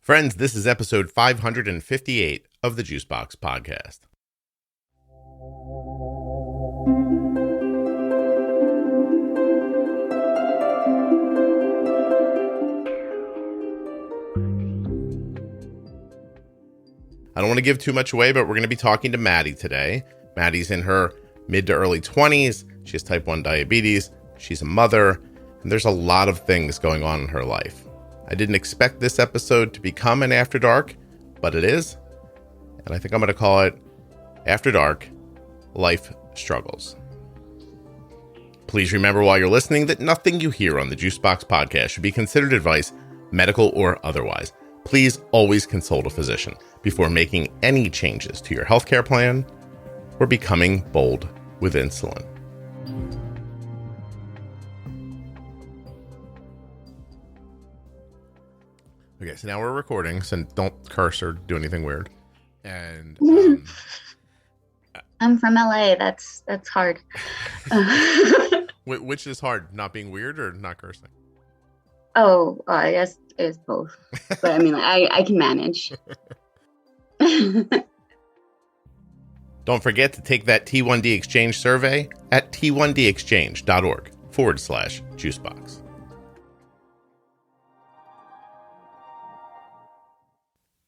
Friends, this is episode 558 of the Juicebox Podcast. I don't want to give too much away, but we're going to be talking to Madi today. Madi's in her mid to early 20s. She has type 1 diabetes. She's a mother, and there's a lot of things going on in her life. I didn't expect this episode to become an After Dark, but it is. And I think I'm going to call it After Dark Life Struggles. Please remember while you're listening that nothing you hear on the Juicebox Podcast should be considered advice, medical or otherwise. Please always consult a physician before making any changes to your healthcare plan or becoming bold with insulin. Okay, so now we're recording, so don't curse or do anything weird. And I'm from LA. That's hard. Which is hard, not being weird or not cursing? I guess it's both. But I mean, I can manage. Don't forget to take that T1D Exchange survey at t1dexchange.org/juicebox.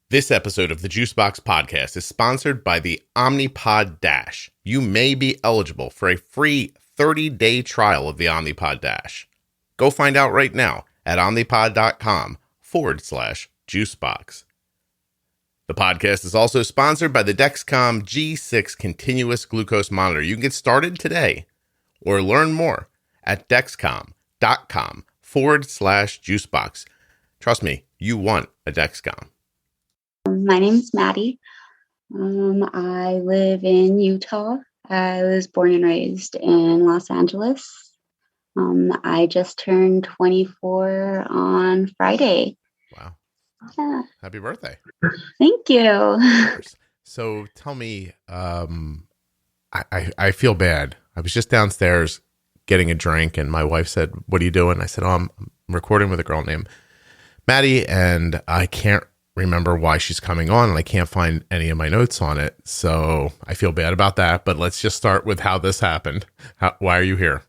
This episode of the Juicebox Podcast is sponsored by the Omnipod Dash. You may be eligible for a free 30-day trial of the Omnipod Dash. Go find out right now at omnipod.com/juicebox. The podcast is also sponsored by the Dexcom G6 continuous glucose monitor. You can get started today or learn more at dexcom.com/juicebox. Trust me, you want a Dexcom. My name's Madi. I live in Utah. I was born and raised in Los Angeles. I just turned 24 on Friday. Wow. Yeah. Happy birthday. Thank you. So tell me, I feel bad. I was just downstairs getting a drink and my wife said, "What are you doing?" I said, I'm recording with a girl named Madi and I can't remember why she's coming on and I can't find any of my notes on it. So I feel bad about that, but let's just start with how this happened. Why are you here?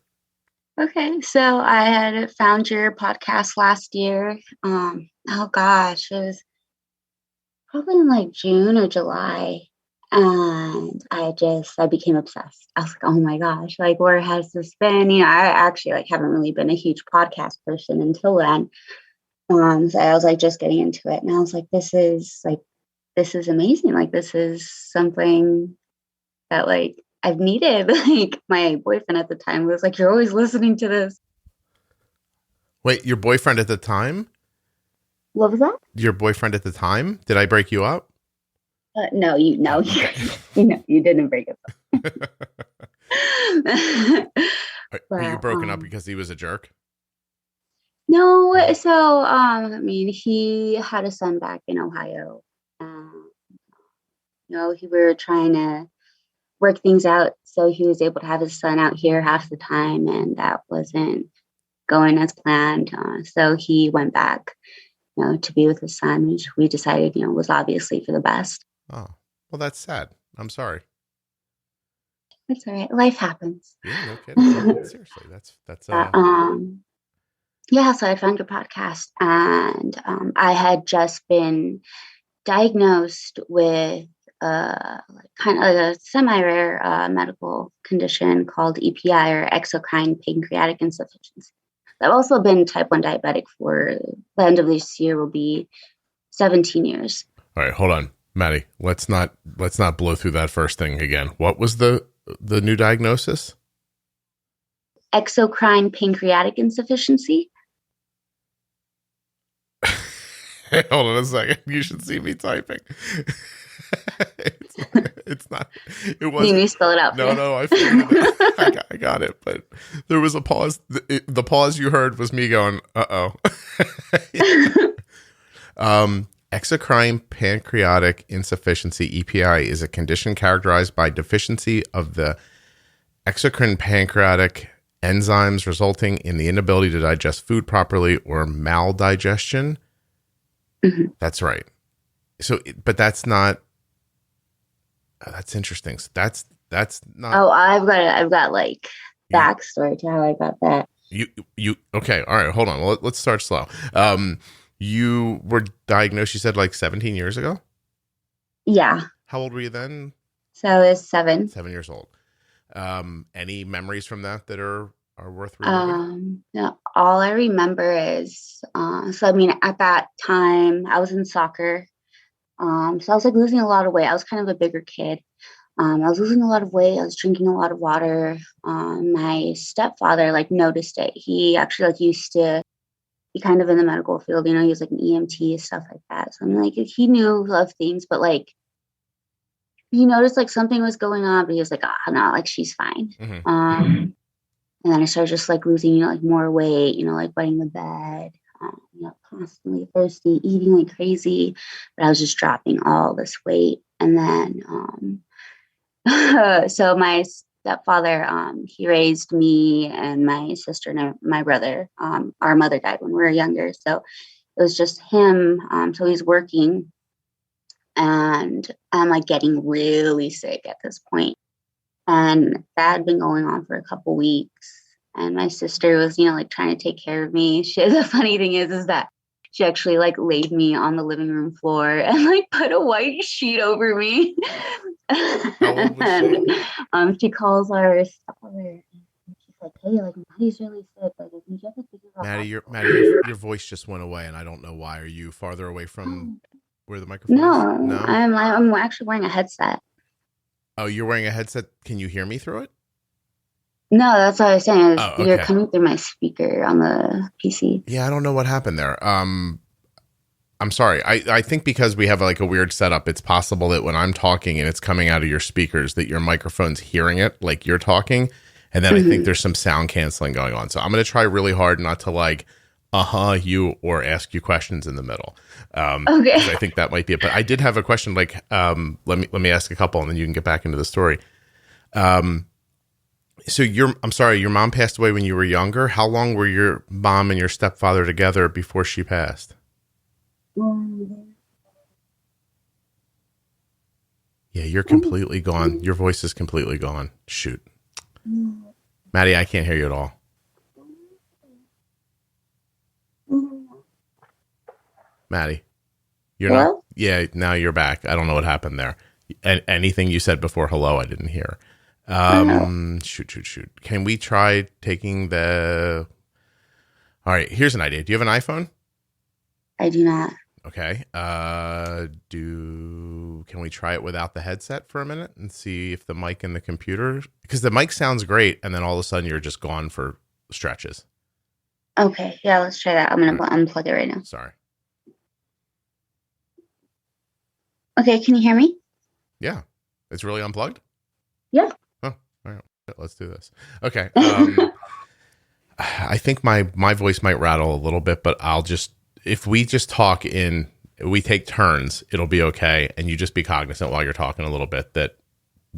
Okay, so I had found your podcast last year. It was probably in like June or July. And I became obsessed. I was like, oh my gosh, like where has this been? You know, I actually haven't really been a huge podcast person until then. So I was just getting into it and I was like, this is amazing. Like, this is something that I've needed. My boyfriend at the time was like, you're always listening to this. Wait, your boyfriend at the time? What was that? Your boyfriend at the time? Did I break you up? No, you didn't break us up. Were you broken up because he was a jerk? No, so he had a son back in Ohio. We were trying to work things out, so he was able to have his son out here half the time, and that wasn't going as planned. So he went back, to be with his son, which we decided, was obviously for the best. Oh, well, that's sad. I'm sorry. It's all right. Life happens. Yeah, no kidding. Seriously, that's. Yeah, so I found your podcast, and I had just been diagnosed with kind of a semi-rare medical condition called EPI, or exocrine pancreatic insufficiency. I've also been type 1 diabetic for the end of this year will be 17 years. All right, hold on, Madi. Let's not blow through that first thing again. What was the new diagnosis? Exocrine pancreatic insufficiency. Hey, hold on a second. You should see me typing. It's not. It wasn't. Can you spell it out? No, I figured it out. I got it, but there was a pause. The pause you heard was me going, "Uh-oh." Exocrine pancreatic insufficiency (EPI) is a condition characterized by deficiency of the exocrine pancreatic enzymes, resulting in the inability to digest food properly or maldigestion. Mhm. That's right. So, but that's not. That's interesting. So that's not Oh, I've got like you. backstory to how I got that. You okay? All right, hold on. Let's start slow. You were diagnosed. You said like 17 years ago. Yeah. How old were you then? So I was 7. 7 years old. Any memories from that are worth reliving? No, all I remember is so I mean at that time I was in soccer. So I was like losing a lot of weight. I was kind of a bigger kid. I was losing a lot of weight. I was drinking a lot of water. My stepfather like noticed it. He actually like used to be kind of in the medical field, you know, he was like an EMT, stuff like that. So I'm like, he knew of things, but like he noticed like something was going on, but he was like, oh no, like she's fine. Mm-hmm. And then I started just like losing, you know, like more weight, you know, like wetting the bed, you know, constantly thirsty, eating like crazy, but I was just dropping all this weight. And then, so my stepfather, he raised me and my sister and my brother. Our mother died when we were younger. So it was just him. So he's working and I'm like getting really sick at this point. And that had been going on for a couple weeks. And my sister was, you know, like trying to take care of me. The funny thing is that she actually like laid me on the living room floor and like put a white sheet over me. How old was she? And she calls our stepfather. She's like, "Hey, like Maddie's really sick. Like, you have to figure out." Maddie, your voice just went away, and I don't know why. Are you farther away from where the microphone is? No, No, I'm actually wearing a headset. Oh, you're wearing a headset. Can you hear me through it? No, that's what I was saying. Is Oh, you're okay. coming through my speaker on the PC. Yeah, I don't know what happened there. I'm sorry. I think because we have like a weird setup, it's possible that when I'm talking and it's coming out of your speakers, that your microphone's hearing it like you're talking. And then I think there's some sound canceling going on. So I'm going to try really hard not to like, you or ask you questions in the middle. Okay. I think that might be it. But I did have a question. Like, let me ask a couple and then you can get back into the story. So I'm sorry, your mom passed away when you were younger. How long were your mom and your stepfather together before she passed? Yeah, you're completely gone. Your voice is completely gone. Shoot. Maddie, I can't hear you at all. Maddie, you're Hello? not. Yeah, now you're back. I don't know what happened there. Anything you said before hello, I didn't hear. Shoot. Can we try taking the... All right, here's an idea. Do you have an iPhone? I do not. Okay. Can we try it without the headset for a minute and see if the mic and the computer, because the mic sounds great and then all of a sudden you're just gone for stretches. Okay, yeah, let's try that. I'm gonna unplug it right now. Sorry. Okay, can you hear me? Yeah. It's really unplugged? Yeah. Oh, all right. Let's do this. Okay. I think my voice might rattle a little bit, but if we just talk we take turns, it'll be okay. And you just be cognizant while you're talking a little bit that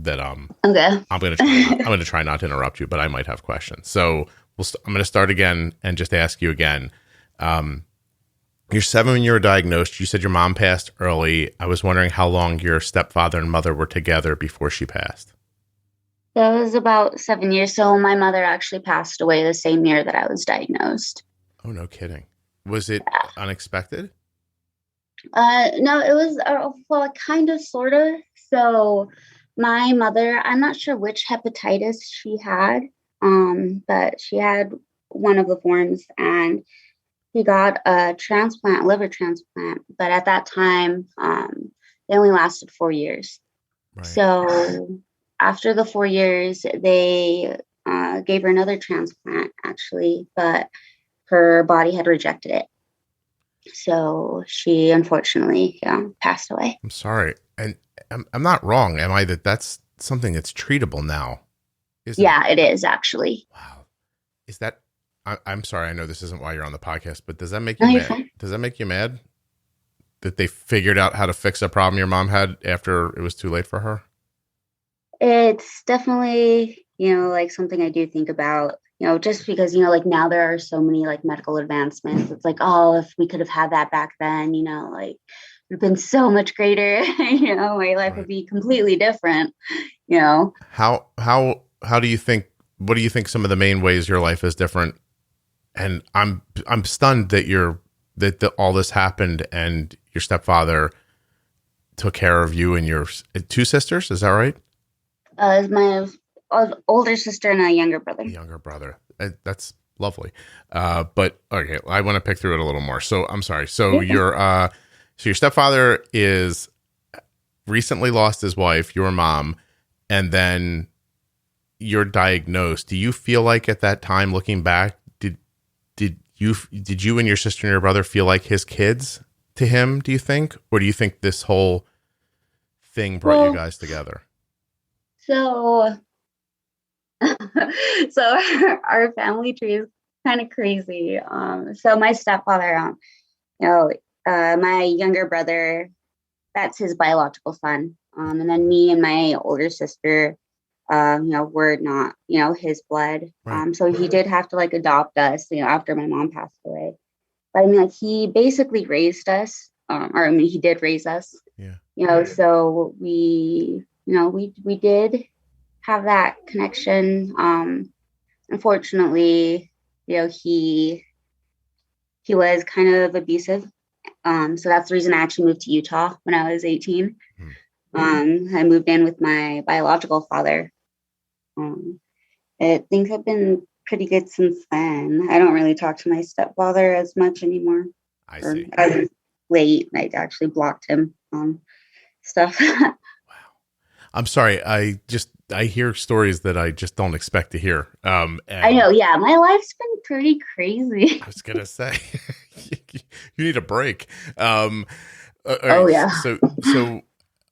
okay. I'm going to try not to interrupt you, but I might have questions. So I'm going to start again and just ask you again. You're 7 when you were diagnosed. You said your mom passed early. I was wondering how long your stepfather and mother were together before she passed. That was about 7 years. So my mother actually passed away the same year that I was diagnosed. Oh, no kidding. Was it unexpected? No, it was, well, kind of, sort of. So my mother, I'm not sure which hepatitis she had, but she had one of the forms and he got a liver transplant. But at that time, they only lasted 4 years. Right. So after the 4 years, they gave her another transplant, actually, but her body had rejected it. So she unfortunately passed away. I'm sorry. And I'm not wrong, am I, that's something that's treatable now? Yeah, it is actually. Wow. Is that, I'm sorry, I know this isn't why you're on the podcast, but does that make you mad? Fine. Does that make you mad that they figured out how to fix a problem your mom had after it was too late for her? It's definitely, like something I do think about. just because, like now there are so many like medical advancements. It's like, oh, if we could have had that back then, like it would have been so much greater. My life would be completely different. How do you think? What do you think some of the main ways your life is different? And I'm stunned that all this happened and your stepfather took care of you and your two sisters. Is that right? My older sister and a younger brother. That's lovely. But okay, I want to pick through it a little more. So I'm sorry. So your stepfather is recently lost his wife, your mom, and then you're diagnosed. Do you feel like at that time, looking back, did you and your sister and your brother feel like his kids to him, do you think? Or do you think this whole thing brought you guys together? So our family tree is kind of crazy. So my stepfather, my younger brother, that's his biological son. And then me and my older sister, we're not, his blood. Right. So he did have to like adopt us, after my mom passed away. But I mean, like he basically raised us, he did raise us. Yeah. So we did have that connection. Unfortunately, he was kind of abusive. So that's the reason I actually moved to Utah when I was 18. I moved in with my biological father. Things have been pretty good since then. I don't really talk to my stepfather as much anymore. I see. As of late, I actually blocked him on stuff. Wow. I'm sorry. I hear stories that I just don't expect to hear. I know. Yeah. My life's been pretty crazy. I was going to say, you need a break. Yeah. So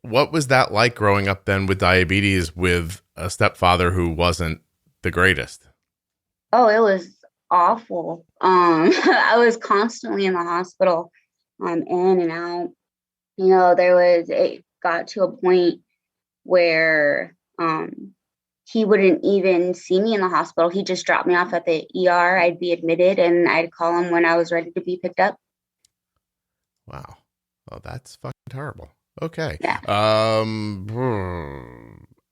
what was that like growing up then with diabetes with a stepfather who wasn't the greatest? Oh, it was awful. I was constantly in the hospital, in and out. It got to a point where he wouldn't even see me in the hospital. He just dropped me off at the ER. I'd be admitted and I'd call him when I was ready to be picked up. Wow. Oh, that's fucking terrible. Okay. Yeah.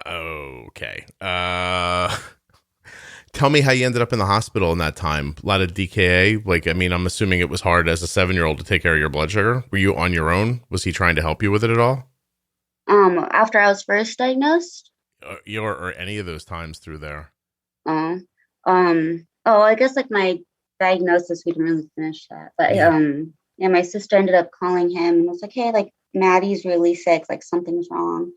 Okay. Tell me how you ended up in the hospital in that time. A lot of DKA. Like, I mean, I'm assuming it was hard as a 7-year-old to take care of your blood sugar. Were you on your own? Was he trying to help you with it at all? After I was first diagnosed? Or any of those times through there? I guess like my diagnosis, we didn't really finish that. But my sister ended up calling him and was like, hey, like Maddie's really sick, like something's wrong.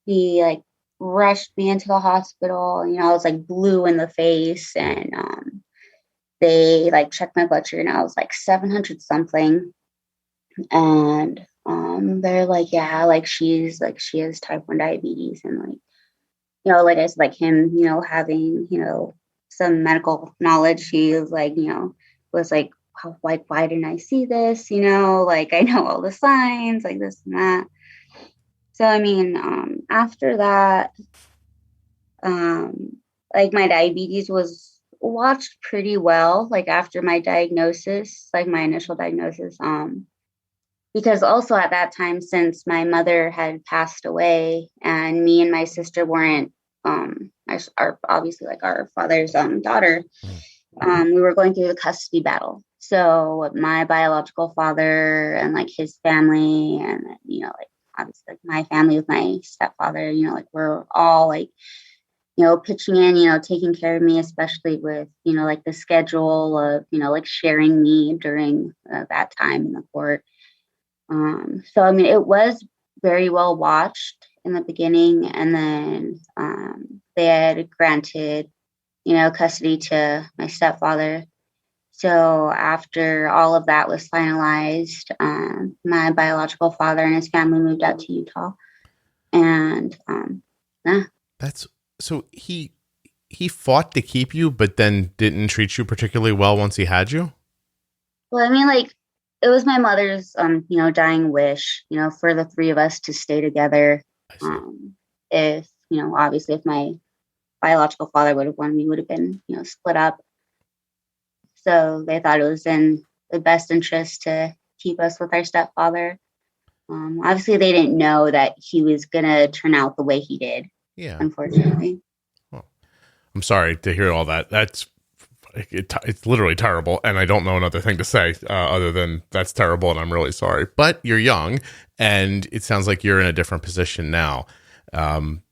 He like rushed me into the hospital. I was like blue in the face, and they like checked my blood sugar and I was like 700 something. And they're like, yeah, like she has type 1 diabetes. And like, like I said, like him, having, some medical knowledge, he was like, why didn't I see this? Like I know all the signs, like this and that. So, I mean, after that, like my diabetes was watched pretty well, like after my diagnosis, like my initial diagnosis, because also at that time, since my mother had passed away and me and my sister weren't, are obviously like our father's daughter, we were going through the custody battle. So my biological father and like his family and, like obviously like my family with my stepfather, like we're all like, pitching in, taking care of me, especially with, like the schedule of, like sharing me during that time in the court. So, I mean, it was very well watched in the beginning, and then they had granted, custody to my stepfather. So after all of that was finalized, my biological father and his family moved out to Utah. And That's so he fought to keep you, but then didn't treat you particularly well once he had you? Well, I mean, like, it was my mother's, dying wish, for the three of us to stay together. If, obviously if my biological father would have wanted me would have been, split up. So they thought it was in the best interest to keep us with our stepfather. Obviously, they didn't know that he was going to turn out the way he did. Yeah. Unfortunately. Well, I'm sorry to hear all that. It's literally terrible. And I don't know another thing to say other than that's terrible. And I'm really sorry. But you're young and it sounds like you're in a different position now.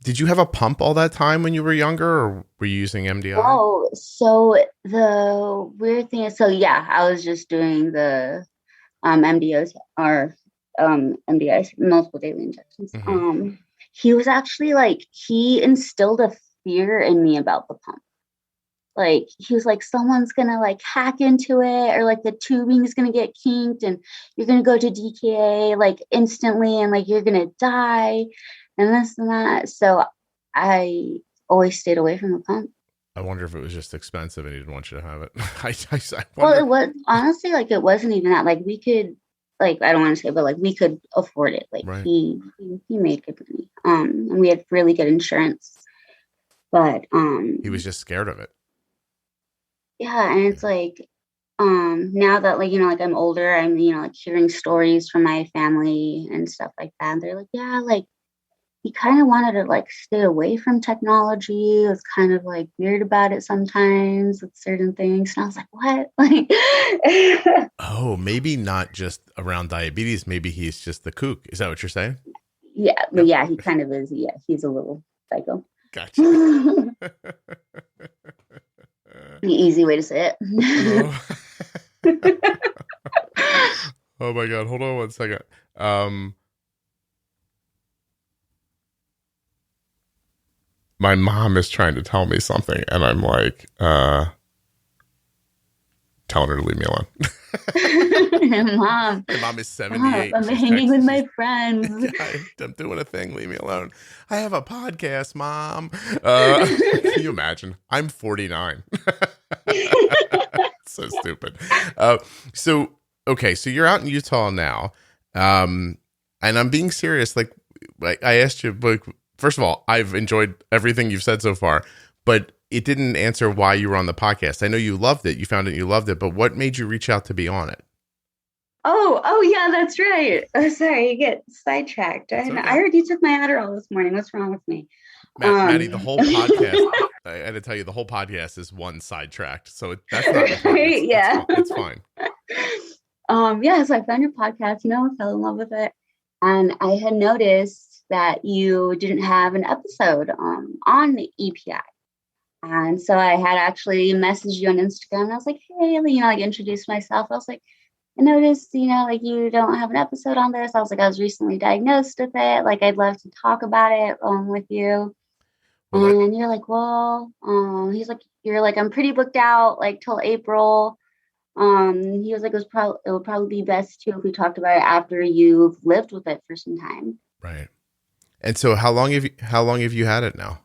Did you have a pump all that time when you were younger or were you using MDI? Oh, so the weird thing is, I was just doing the MDOs or MDIs, multiple daily injections. Mm-hmm. He was actually he instilled a fear in me about the pump. Like, he was like, someone's gonna hack into it, or the tubing is gonna get kinked and you're gonna go to DKA instantly and you're gonna die and this and that. So I always stayed away from the pump. I wonder if it was just expensive and he didn't want you to have it. Well, it was honestly it wasn't even that. We could I don't want to say, but we could afford it. Right. He made good money. And we had really good insurance. But he was just scared of it. Yeah, and it's now that I'm older, I'm hearing stories from my family and stuff like that. And they're he kind of wanted to stay away from technology. It was kind of weird about it sometimes with certain things. And I was like, what? Oh, maybe not just around diabetes. Maybe he's just the kook. Is that what you're saying? Yeah, but yeah, he kind of is. Yeah, he's a little psycho. Gotcha. The easy way to say it. Oh my God. Hold on one second. My mom is trying to tell me something and I'm telling her to leave me alone. Mom. My mom is 78. I'm hanging with my friends. I'm doing a thing. Leave me alone. I have a podcast, Mom. Can you imagine? I'm 49. So stupid. So you're out in Utah now. And I'm being serious. I asked you, first of all, I've enjoyed everything you've said so far, but it didn't answer why you were on the podcast. I know you loved it. You found it, you loved it, but what made you reach out to be on it? Oh yeah, that's right. Oh, sorry, you get sidetracked. Okay. I heard you took my Adderall this morning. What's wrong with me? Maddie, the whole podcast, I had to tell you, the whole podcast is one sidetracked. So that's not important. It's fine. So I found your podcast, fell in love with it. And I had noticed that you didn't have an episode on the EPI. And so I had actually messaged you on Instagram. And I was like, hey, introduced myself. I was like, I noticed, you don't have an episode on this. I was like, I was recently diagnosed with it. I'd love to talk about it with you. And you're like, well, he's like, you're like, I'm pretty booked out till April. He was like, it would probably be best too if we talked about it after you've lived with it for some time. Right. And so how long have you had it now?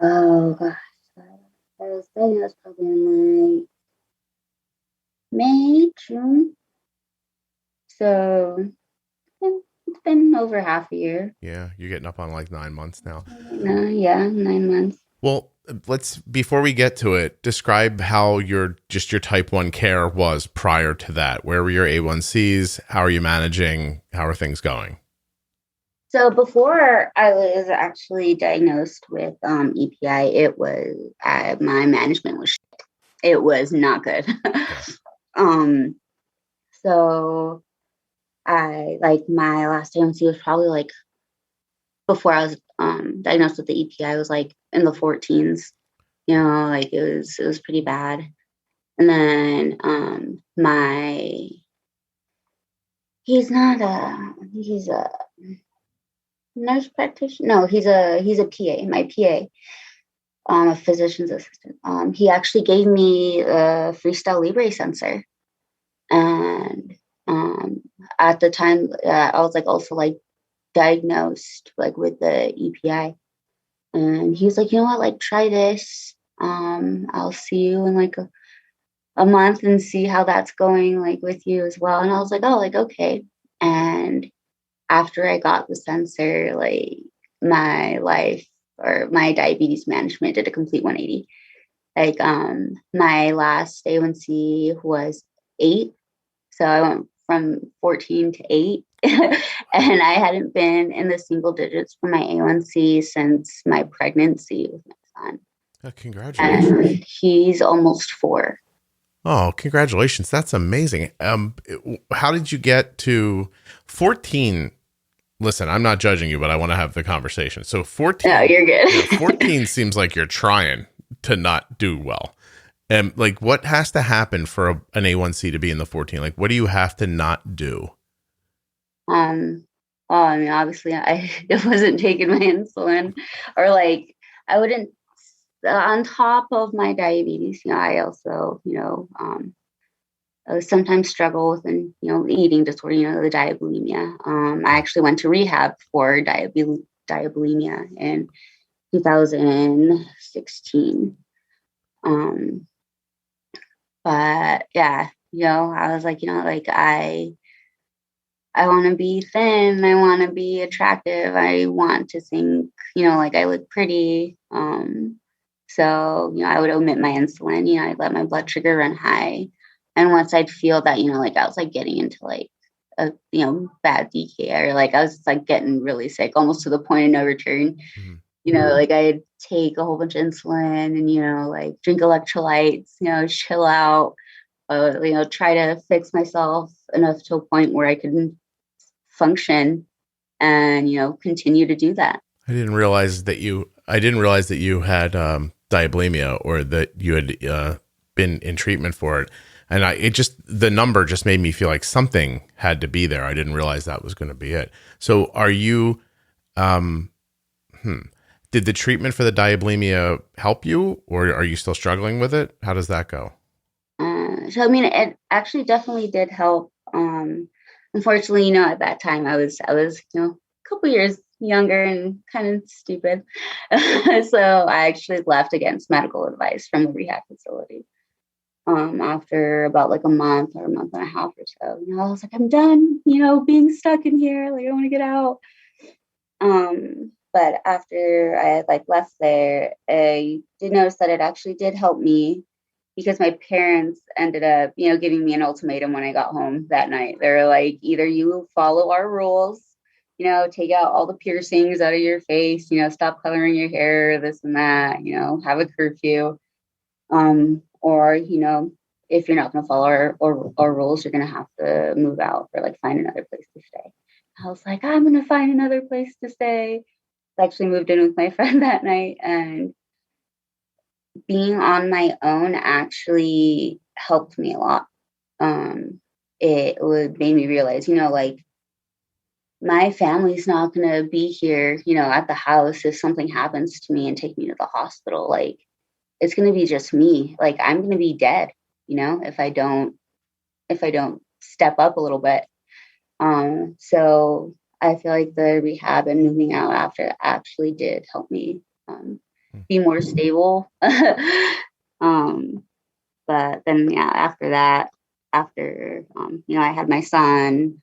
Oh gosh. I was diagnosed probably in May, June. So it's been over half a year. Yeah, you're getting up on 9 months now. Yeah, 9 months. Well, before we get to it, describe how your type 1 care was prior to that. Where were your A1Cs? How are you managing? How are things going? So before I was actually diagnosed with EPI, it was my management was shit. It was not good. So I my last A1C was probably before I was diagnosed with the EPI, I was in the 14s. It was pretty bad. And then he's a nurse practitioner. No, he's a PA, my PA, a physician's assistant. He actually gave me a Freestyle Libre sensor. And at the time, I was also diagnosed with the EPI. And he was like, you know what, try this. I'll see you in a month and see how that's going with you as well. And I was like, oh, okay. And after I got the sensor, my life or my diabetes management did a complete 180. Like, my last A1C was 8. So I went from 14 to 8. And I hadn't been in the single digits for my A1C since my pregnancy with my son. Congratulations. And he's almost 4. Oh, congratulations. That's amazing. How did you get to 14? Listen, I'm not judging you, but I want to have the conversation. So 14. No, you're good. 14 seems like you're trying to not do well. And like, what has to happen for an A1C to be in the 14? Like, what do you have to not do? Well, I mean, obviously I wasn't taking my insulin, or like I wouldn't, on top of my diabetes, I also, I sometimes struggle with an, eating disorder, the diabulimia. I actually went to rehab for diabulimia in 2016. But yeah, I was like, I want to be thin. I want to be attractive. I want to think, like I look pretty. So, I would omit my insulin, I'd let my blood sugar run high. And once I'd feel that, like I was like getting into like a, bad DKA, or like I was like getting really sick, almost to the point of no return. Mm-hmm. Like I'd take a whole bunch of insulin and, like drink electrolytes, chill out, try to fix myself enough to a point where I could function and, continue to do that. I didn't realize that you had diabulimia, or that you had been in treatment for it. And the number just made me feel like something had to be there. I didn't realize that was going to be it. So are you, did the treatment for the diabulimia help you, or are you still struggling with it? How does that go? So, I mean, it actually definitely did help. Unfortunately, at that time I was, a couple years younger and kind of stupid. So I actually left against medical advice from the rehab facility. After about like a month or a month and a half or so, I was like, I'm done, being stuck in here. Like, I want to get out. But after I had like left there, I did notice that it actually did help me, because my parents ended up, giving me an ultimatum when I got home that night. They were like, either you follow our rules, take out all the piercings out of your face, stop coloring your hair, this and that, have a curfew. Or, if you're not going to follow our rules, you're going to have to move out, or like find another place to stay. I was like, I'm going to find another place to stay. I actually moved in with my friend that night, and being on my own actually helped me a lot. It would make me realize, like, my family's not going to be here, at the house if something happens to me and take me to the hospital. Like, it's going to be just me. Like, I'm going to be dead, if I don't step up a little bit. So I feel like the rehab and moving out after actually did help me be more stable. But then, yeah, after that, I had my son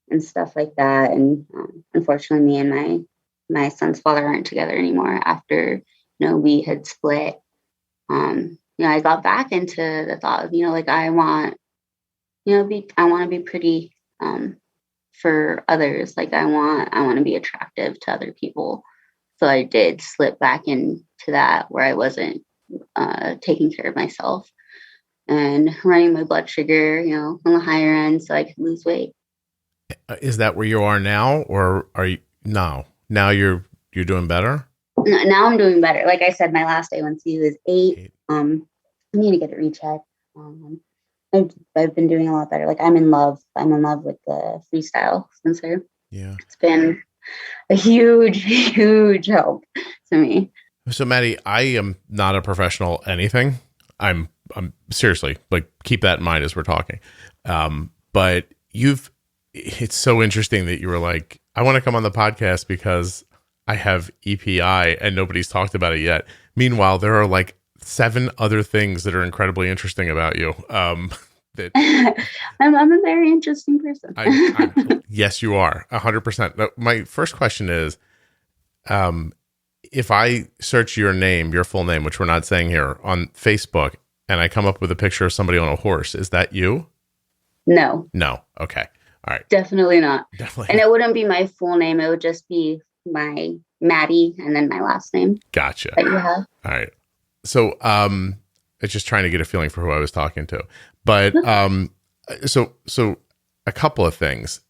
and stuff like that. And unfortunately, me and my son's father aren't together anymore after, we had split. I got back into the thought of, like, I want to be pretty for others. Like, I want to be attractive to other people. So I did slip back into that, where I wasn't taking care of myself and running my blood sugar, on the higher end, so I could lose weight. Is that where you are now, or are you now you're doing better? Now I'm doing better. Like I said, my last A1C was 8. I need to get it rechecked. I've been doing a lot better. Like, I'm in love with the freestyle sensor. Yeah. It's been a huge, huge help to me. So Madi, I am not a professional anything. I'm seriously, like, keep that in mind as we're talking. But it's so interesting that you were like, I want to come on the podcast because I have EPI and nobody's talked about it yet. Meanwhile, there are like 7 other things that are incredibly interesting about you. That I'm a very interesting person. Yes, you are 100%. My first question is, if I search your name, your full name, which we're not saying here, on Facebook, and I come up with a picture of somebody on a horse, is that you? No. No. Okay. All right. Definitely not. Definitely. And it wouldn't be my full name. It would just be my Madi and then my last name. Gotcha. That you have. All right. So, it's just trying to get a feeling for who I was talking to. But, so a couple of things.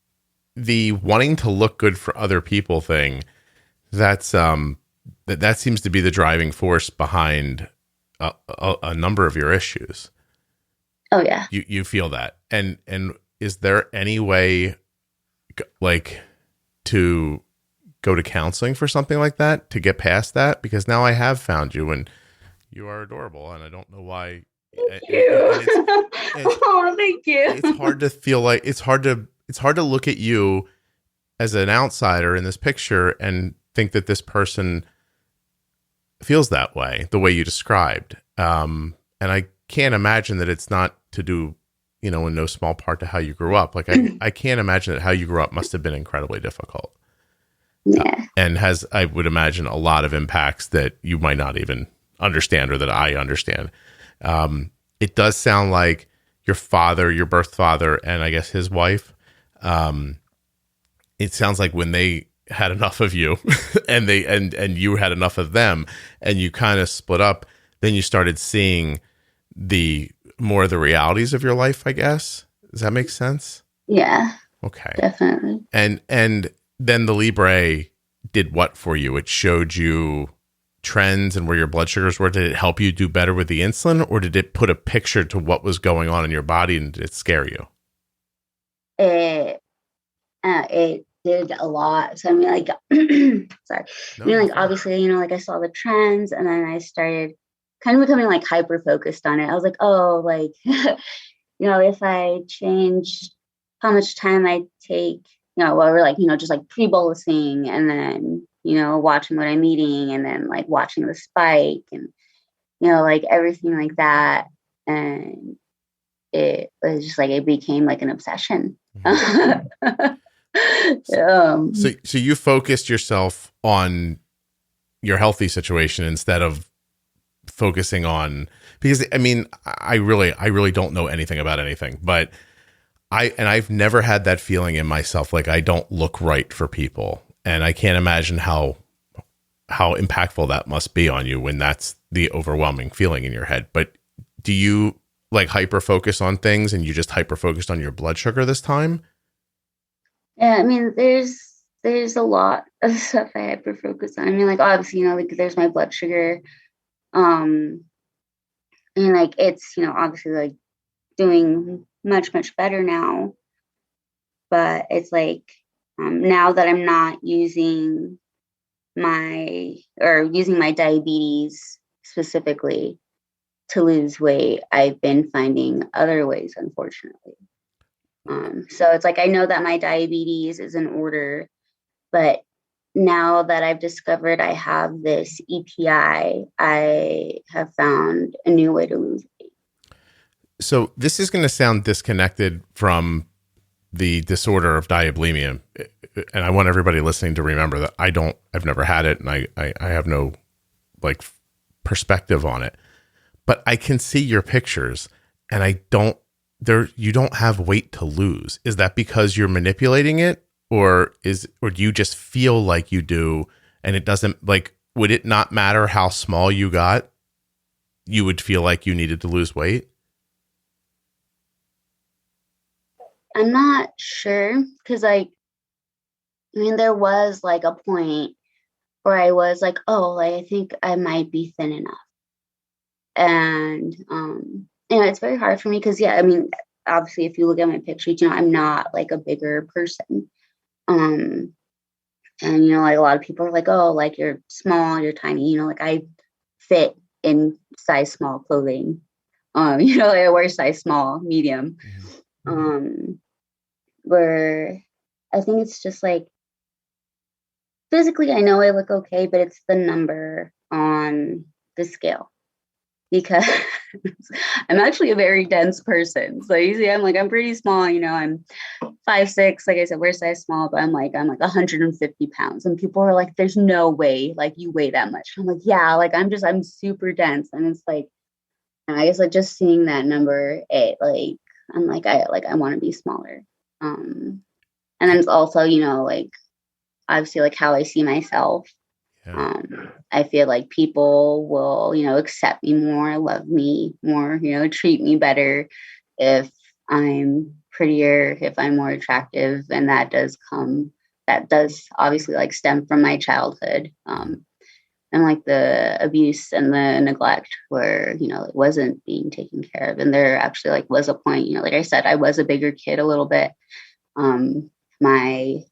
The wanting to look good for other people thing, that's, that seems to be the driving force behind a number of your issues. Oh yeah. You feel that. And is there any way like to go to counseling for something like that to get past that? Because now I have found you and you are adorable, and I don't know why. Thank you. Oh, thank you. It's hard to feel like it's hard to look at you as an outsider in this picture and think that this person feels that way, the way you described. And I can't imagine that it's not to do, in no small part to how you grew up. Like I can't imagine that how you grew up must have been incredibly difficult. Yeah. And has, I would imagine, a lot of impacts that you might not even understand or that I understand. It does sound like your father, your birth father, and I guess his wife, it sounds like when they had enough of you and you had enough of them and you kind of split up, then you started seeing more of the realities of your life, I guess. Does that make sense? Yeah. Okay. Definitely. And then the Libre did what for you? It showed you trends and where your blood sugars were. Did it help you do better with the insulin, or did it put a picture to what was going on in your body, and did it scare you? It did a lot. So I mean, like, sorry. No, Obviously, like I saw the trends, and then I started kind of becoming like hyper focused on it. I was like, oh, like, if I change how much time I take, we're like, just like pre-bolusing, and then, watching what I'm eating, and then like watching the spike, and, like everything like that. And it was just like, it became like an obsession. So you focused yourself on your healthy situation instead of focusing on, because I mean, I really don't know anything about anything, but I've never had that feeling in myself. Like I don't look right for people. And I can't imagine how impactful that must be on you when that's the overwhelming feeling in your head. But do you like hyper focus on things, and you just hyper focused on your blood sugar this time? Yeah, I mean, there's a lot of stuff I hyper focus on. I mean, like obviously, like there's my blood sugar. And like it's, obviously like doing much, much better now. But it's like now that I'm not using my diabetes specifically to lose weight, I've been finding other ways, unfortunately. So it's like I know that my diabetes is in order, but now that I've discovered I have this EPI, I have found a new way to lose weight. So this is going to sound disconnected from the disorder of diabulimia. And I want everybody listening to remember that I've never had it, and I have no like perspective on it, but I can see your pictures, and you don't have weight to lose. Is that because you're manipulating it, or do you just feel like you do, and it doesn't, like, would it not matter how small you got? You would feel like you needed to lose weight? I'm not sure, because like, I mean, there was like a point where I was like, oh, like, I think I might be thin enough. And, it's very hard for me because, yeah, I mean, obviously, if you look at my pictures, I'm not like a bigger person. And, like a lot of people are like, oh, like you're small, you're tiny, like I fit in size small clothing. Like I wear size small, medium. Where I think it's just like, physically, I know I look okay, but it's the number on the scale. because I'm actually a very dense person. So you see, I'm pretty small, I'm 5'6", like I said, we're size small, but I'm like 150 pounds. And people are like, there's no way, like, you weigh that much. I'm like, yeah, like, I'm super dense. And it's like, I guess like just seeing that number, I'm like, I want to be smaller. And then it's also, like, obviously like how I see myself. Yeah. I feel like people will, accept me more, love me more, treat me better if I'm prettier, if I'm more attractive. And that does obviously like stem from my childhood. And like the abuse and the neglect where, it wasn't being taken care of. And there actually like was a point, like I said, I was a bigger kid a little bit. My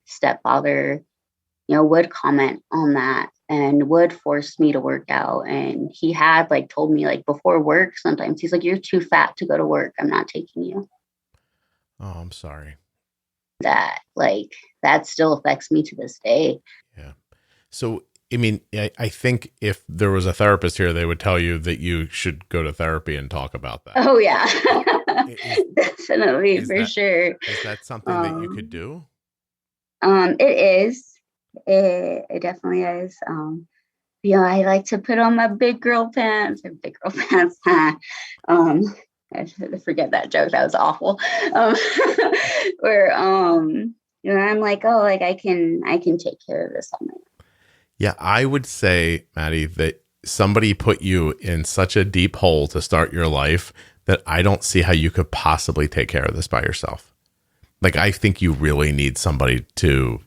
stepfather, would comment on that and would force me to work out. And he had like told me like before work, sometimes he's like, you're too fat to go to work. I'm not taking you. Oh, I'm sorry. That still affects me to this day. Yeah. So, I mean, I think if there was a therapist here, they would tell you that you should go to therapy and talk about that. Oh yeah, definitely, for sure. Is that something that you could do? It is. It definitely is. I like to put on my big girl pants. I should forget that joke. That was awful. Where I'm like, oh, like I can take care of this on my own. Yeah, I would say, Madi, that somebody put you in such a deep hole to start your life that I don't see how you could possibly take care of this by yourself. Like, I think you really need somebody to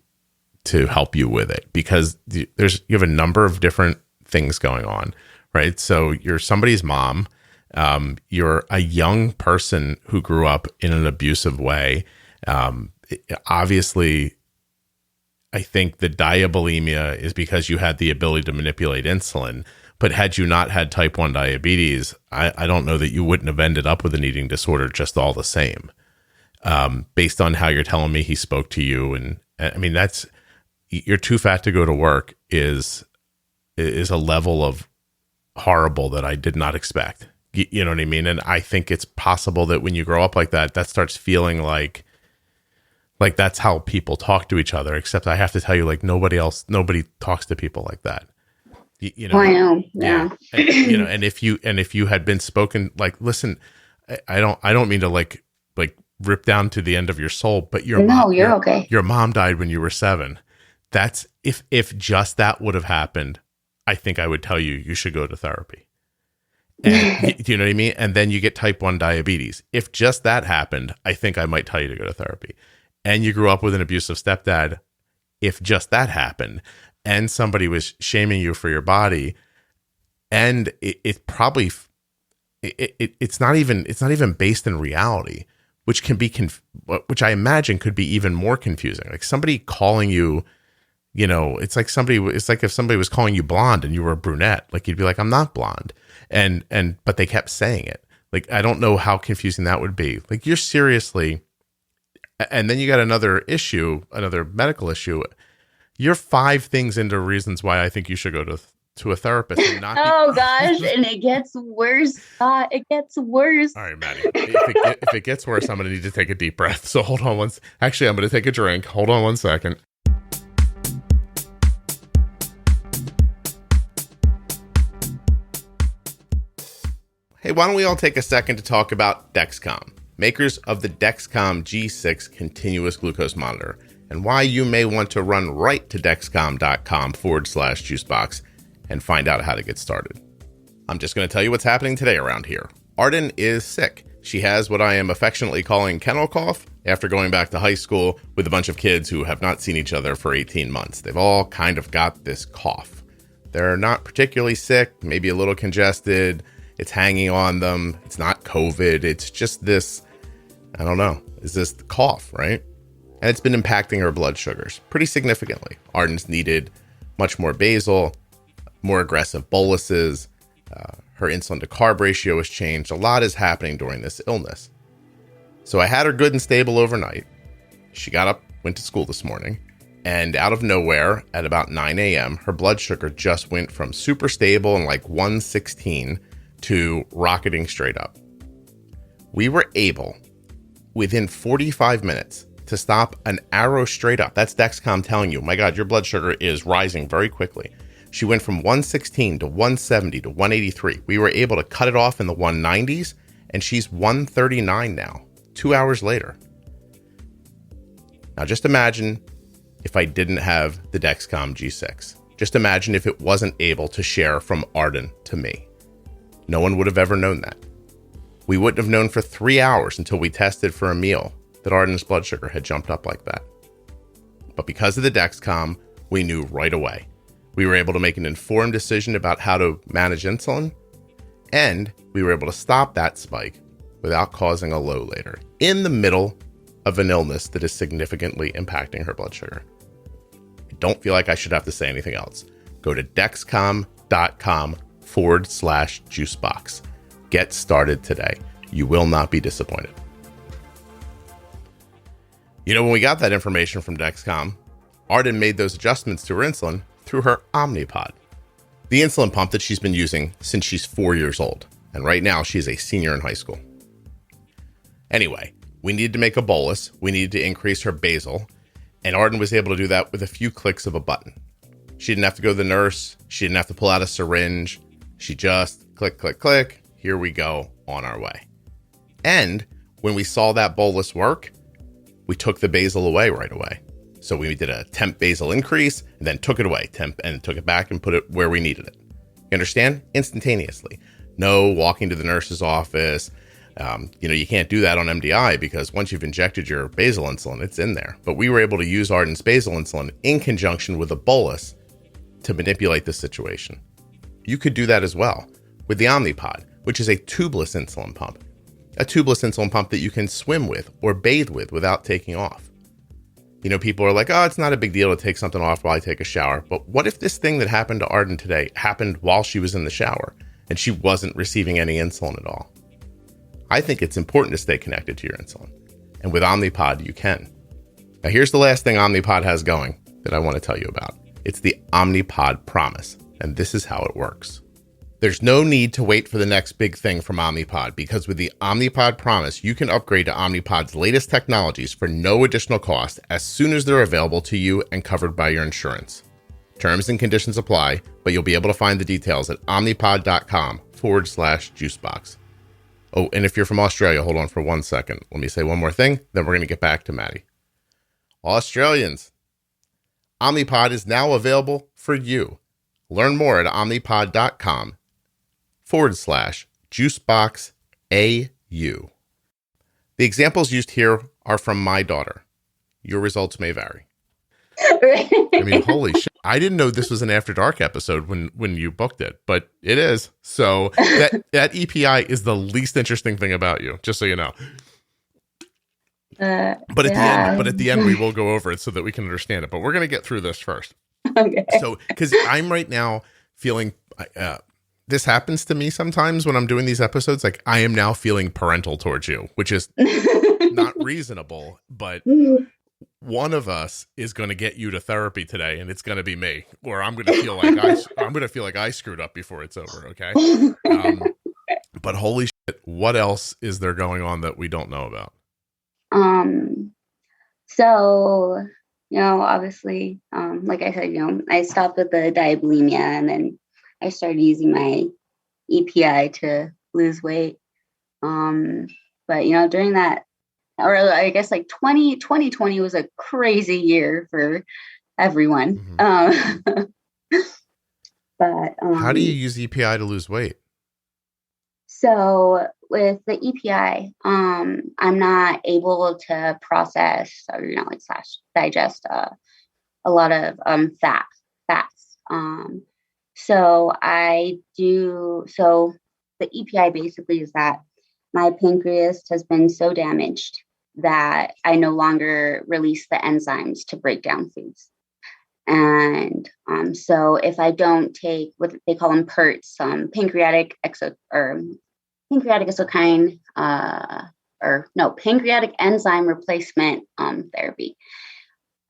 help you with it, because you have a number of different things going on, right? So you're somebody's mom. You're a young person who grew up in an abusive way. Obviously, I think the diabulimia is because you had the ability to manipulate insulin, but had you not had type 1 diabetes, I don't know that you wouldn't have ended up with an eating disorder just all the same. Based on how you're telling me he spoke to you. And I mean, you're too fat to go to work is a level of horrible that I did not expect. You know what I mean? And I think it's possible that when you grow up like that, that starts feeling like that's how people talk to each other, except I have to tell you, like, nobody talks to people like that. You know? Oh, I know. Yeah. And, and if you had been spoken, like, listen, I don't mean to like rip down to the end of your soul, but you're okay. Your mom died when you were 7. That's if just that would have happened, I think I would tell you should go to therapy. And do you know what I mean? And then you get type 1 diabetes. If just that happened, I think I might tell you to go to therapy. And you grew up with an abusive stepdad. If just that happened and somebody was shaming you for your body, and it's not even based in reality, which can be which I imagine could be even more confusing. Like somebody calling you, it's like if somebody was calling you blonde and you were a brunette, like you'd be like, I'm not blonde. But they kept saying it. Like, I don't know how confusing that would be. Like, you're seriously, and then you got another medical issue. You're 5 things into reasons why I think you should go to a therapist. And not gosh, and it gets worse. It gets worse. All right, Madi. If it gets worse, I'm going to need to take a deep breath. So hold on Actually, I'm going to take a drink. Hold on one second. Hey, why don't we all take a second to talk about Dexcom, makers of the Dexcom G6 continuous glucose monitor, and why you may want to run right to dexcom.com/juicebox and find out how to get started. I'm just going to tell you what's happening today around here. Arden is sick. She has what I am affectionately calling kennel cough after going back to high school with a bunch of kids who have not seen each other for 18 months. They've all kind of got this cough. They're not particularly sick, maybe a little congested. It's hanging on them. It's not COVID. It's just this, I don't know, is this cough, right? And it's been impacting her blood sugars pretty significantly. Arden's needed much more basal, more aggressive boluses. Her insulin to carb ratio has changed. A lot is happening during this illness. So I had her good and stable overnight. She got up, went to school this morning, and out of nowhere at about 9 a.m., her blood sugar just went from super stable and like 116 to rocketing straight up. We were able, within 45 minutes, to stop an arrow straight up. That's Dexcom telling you, my God, your blood sugar is rising very quickly. She went from 116 to 170 to 183. We were able to cut it off in the 190s, and she's 139 now, 2 hours later. Now just imagine if I didn't have the Dexcom G6. Just imagine if it wasn't able to share from Arden to me. No one would have ever known that. We wouldn't have known for 3 hours until we tested for a meal that Arden's blood sugar had jumped up like that. But because of the Dexcom, we knew right away. We were able to make an informed decision about how to manage insulin, and we were able to stop that spike without causing a low later, in the middle of an illness that is significantly impacting her blood sugar. I don't feel like I should have to say anything else. Go to dexcom.com/juicebox. Get started today. You will not be disappointed. You know, when we got that information from Dexcom, Arden made those adjustments to her insulin through her Omnipod, the insulin pump that she's been using since she's 4 years old. And right now she's a senior in high school. Anyway, we needed to make a bolus. We needed to increase her basal. And Arden was able to do that with a few clicks of a button. She didn't have to go to the nurse. She didn't have to pull out a syringe. She just click, click, click. Here we go, on our way. And when we saw that bolus work, we took the basal away right away. So we did a temp basal increase and then took it away, temp, and took it back and put it where we needed it. You understand? Instantaneously. No walking to the nurse's office. You can't do that on MDI because once you've injected your basal insulin, it's in there. But we were able to use Arden's basal insulin in conjunction with a bolus to manipulate the situation. You could do that as well with the Omnipod, which is a tubeless insulin pump. A tubeless insulin pump that you can swim with or bathe with without taking off. You know, people are like, oh, it's not a big deal to take something off while I take a shower. But what if this thing that happened to Arden today happened while she was in the shower and she wasn't receiving any insulin at all? I think it's important to stay connected to your insulin. And with Omnipod, you can. Now, here's the last thing Omnipod has going that I want to tell you about. It's the Omnipod Promise. And this is how it works. There's no need to wait for the next big thing from Omnipod because with the Omnipod Promise, you can upgrade to Omnipod's latest technologies for no additional cost as soon as they're available to you and covered by your insurance. Terms and conditions apply, but you'll be able to find the details at omnipod.com/juicebox. Oh, and if you're from Australia, hold on for 1 second. Let me say one more thing, then we're going to get back to Madi. Australians, Omnipod is now available for you. Learn more at omnipod.com/juiceboxAU. The examples used here are from my daughter. Your results may vary. I mean, holy shit. I didn't know this was an After Dark episode when you booked it, but it is. So that EPI is the least interesting thing about you, just so you know. But at the end, we will go over it so that we can understand it. But we're going to get through this first. Okay. So, because I'm right now feeling, this happens to me sometimes when I'm doing these episodes, like I am now feeling parental towards you, which is not reasonable, but one of us is going to get you to therapy today, and it's going to be me, or I'm going to feel like I screwed up before it's over. Okay. But holy shit, what else is there going on that we don't know about? So, obviously, like I said, I stopped with the diabulimia and then I started using my EPI to lose weight. But, during that, or I guess like 2020 was a crazy year for everyone. Mm-hmm. But how do you use EPI to lose weight? So with the EPI, I'm not able to process or digest a lot of fats. So the EPI basically is that my pancreas has been so damaged that I no longer release the enzymes to break down foods. And so if I don't take what they call them PERTs, pancreatic enzyme replacement therapy.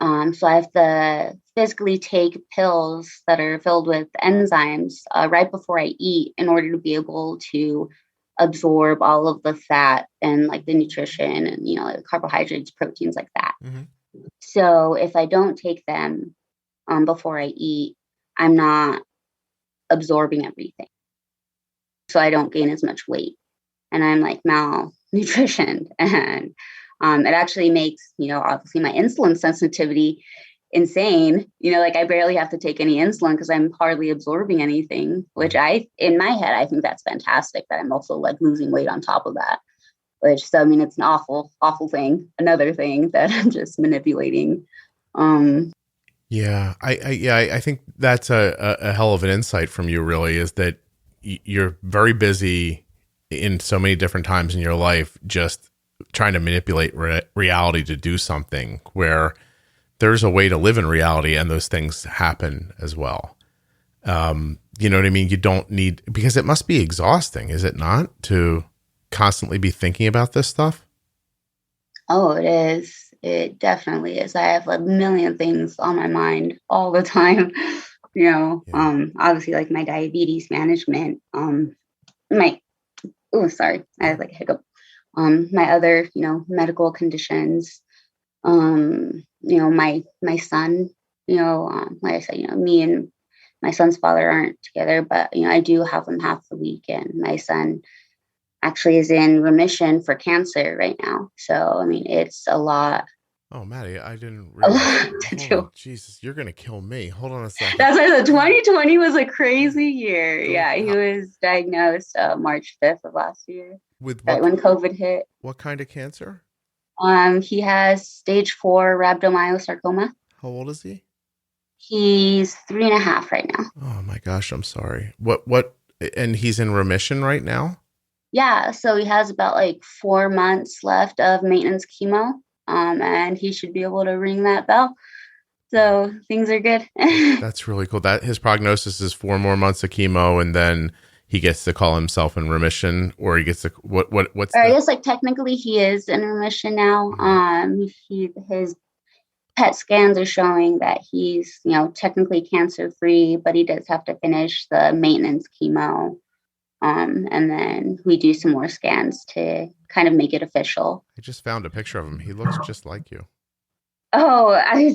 So I have to physically take pills that are filled with enzymes right before I eat in order to be able to absorb all of the fat and like the nutrition and, like carbohydrates, proteins like that. Mm-hmm. So if I don't take them before I eat, I'm not absorbing everything. So I don't gain as much weight and I'm like malnutritioned. And it actually makes, obviously my insulin sensitivity insane. Like I barely have to take any insulin because I'm hardly absorbing anything, which in my head, I think that's fantastic that I'm also like losing weight on top of that, it's an awful thing. Another thing that I'm just manipulating. Yeah, I think that's a hell of an insight from you, really, is that you're very busy in so many different times in your life, just trying to manipulate reality to do something where there's a way to live in reality and those things happen as well. You know what I mean? You don't need, because it must be exhausting, is it not, to constantly be thinking about this stuff? Oh, it is. It definitely is. I have a million things on my mind all the time. Obviously like my diabetes management, I have like a hiccup. My other, medical conditions, my son, like I said, me and my son's father aren't together, but, I do have them half the week. And my son actually is in remission for cancer right now. So, it's a lot. Oh, Madi, I didn't A realize. lot to do. Jesus, you're going to kill me. Hold on a second. That's why the 2020 was a crazy year. Yeah, he was diagnosed March 5th of last year. With right when COVID hit. What kind of cancer? He has stage 4 rhabdomyosarcoma. How old is he? He's 3.5 right now. Oh my gosh, I'm sorry. What? And he's in remission right now? Yeah, so he has about like 4 months left of maintenance chemo, and he should be able to ring that bell. So things are good. That's really cool. That his prognosis is 4 more months of chemo, and then he gets to call himself in remission, or he gets to what's? I guess like technically he is in remission now. His PET scans are showing that he's technically cancer free, but he does have to finish the maintenance chemo. And then we do some more scans to kind of make it official. I just found a picture of him. He looks just like you. Oh, I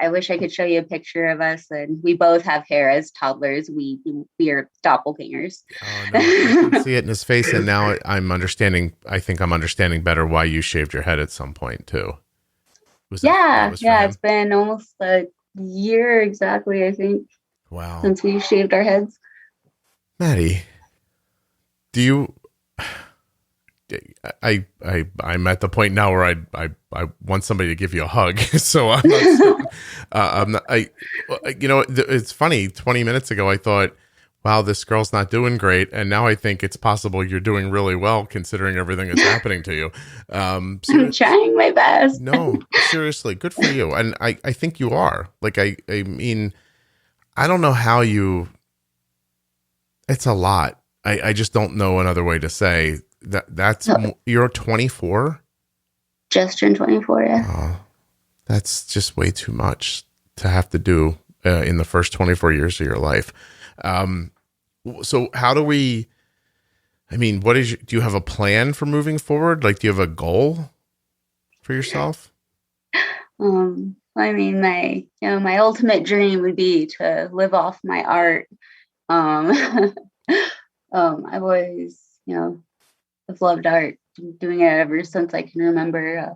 wish I could show you a picture of us, and we both have hair as toddlers. We are doppelgangers. Oh no, I can see it in his face, and now I'm understanding. I think I'm understanding better why you shaved your head at some point too. It's been almost a year exactly, I think. Wow. Since we shaved our heads. Madi, do you? I'm at the point now where I want somebody to give you a hug. So I'm not. It's funny. 20 minutes ago, I thought, wow, this girl's not doing great, and now I think it's possible you're doing really well considering everything that's happening to you. I'm trying my best. No, seriously, good for you, and I think you are. Like I mean, I don't know how you. It's a lot. I just don't know another way to say that's you're 24. Just turned 24, yeah. Oh, that's just way too much to have to do in the first 24 years of your life. So how do we? I mean, do you have a plan for moving forward? Like, do you have a goal for yourself? My ultimate dream would be to live off my art. I've always, I've loved art, doing it ever since I can remember.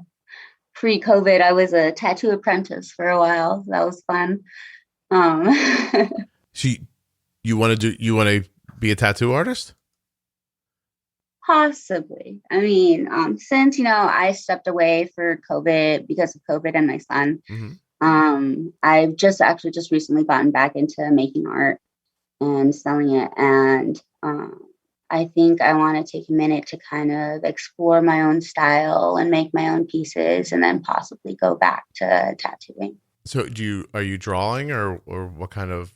Pre-COVID, I was a tattoo apprentice for a while. That was fun. So you want to be a tattoo artist? Possibly. Since, I stepped away for COVID because of COVID and my son, I've just recently gotten back into making art and selling it. And I think I want to take a minute to kind of explore my own style and make my own pieces and then possibly go back to tattooing. So are you drawing or what kind of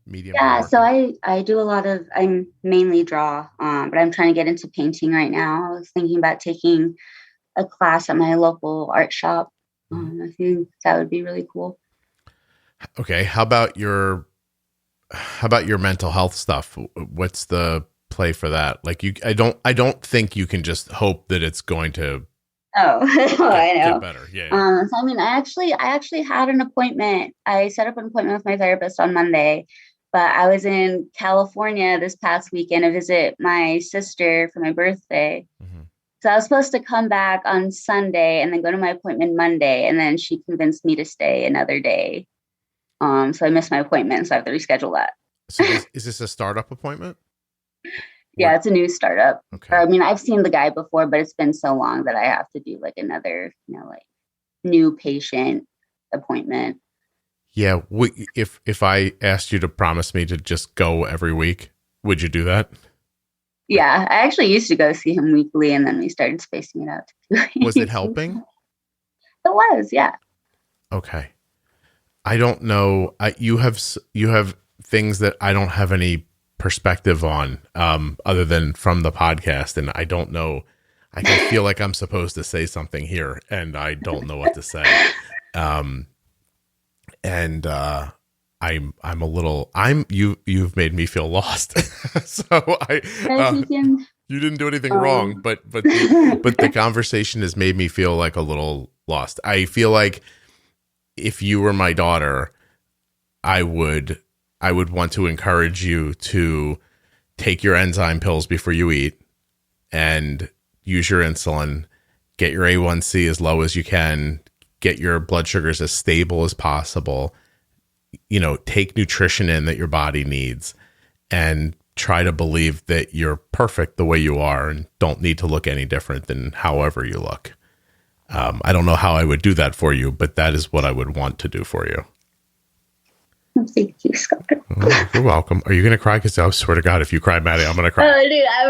medium? Yeah, so I do I mainly draw, but I'm trying to get into painting right now. I was thinking about taking a class at my local art shop. I think that would be really cool. Okay. How about your mental health stuff? What's the play for that? Like I don't think you can just hope that it's going to I know. get better. Yeah. So I mean, I actually had an appointment. I set up an appointment with my therapist on Monday, but I was in California this past weekend to visit my sister for my birthday. Mm-hmm. So I was supposed to come back on Sunday and then go to my appointment Monday, and then she convinced me to stay another day. So I missed my appointment, so I have to reschedule that. So is this a startup appointment? Yeah, it's a new startup. Okay. I mean, I've seen the guy before, but it's been so long that I have to do like another, like new patient appointment. Yeah. If I asked you to promise me to just go every week, would you do that? Yeah, I actually used to go see him weekly, and then we started spacing it out to 2 weeks. Was it helping? It was, yeah. Okay. I don't know. You have things that I don't have any perspective on, other than from the podcast, and I don't know. I can feel like I'm supposed to say something here, and I don't know what to say. You've made me feel lost. So you didn't do anything wrong, but the conversation has made me feel like a little lost. I feel like if you were my daughter, I would want to encourage you to take your enzyme pills before you eat and use your insulin, get your A1C as low as you can, get your blood sugars as stable as possible, take nutrition in that your body needs, and try to believe that you're perfect the way you are and don't need to look any different than however you look. I don't know how I would do that for you, but that is what I would want to do for you. Thank you, Scott. Oh, you're welcome. Are you going to cry? Because I swear to God, if you cry, Maddie, I'm going to cry. Oh, dude, I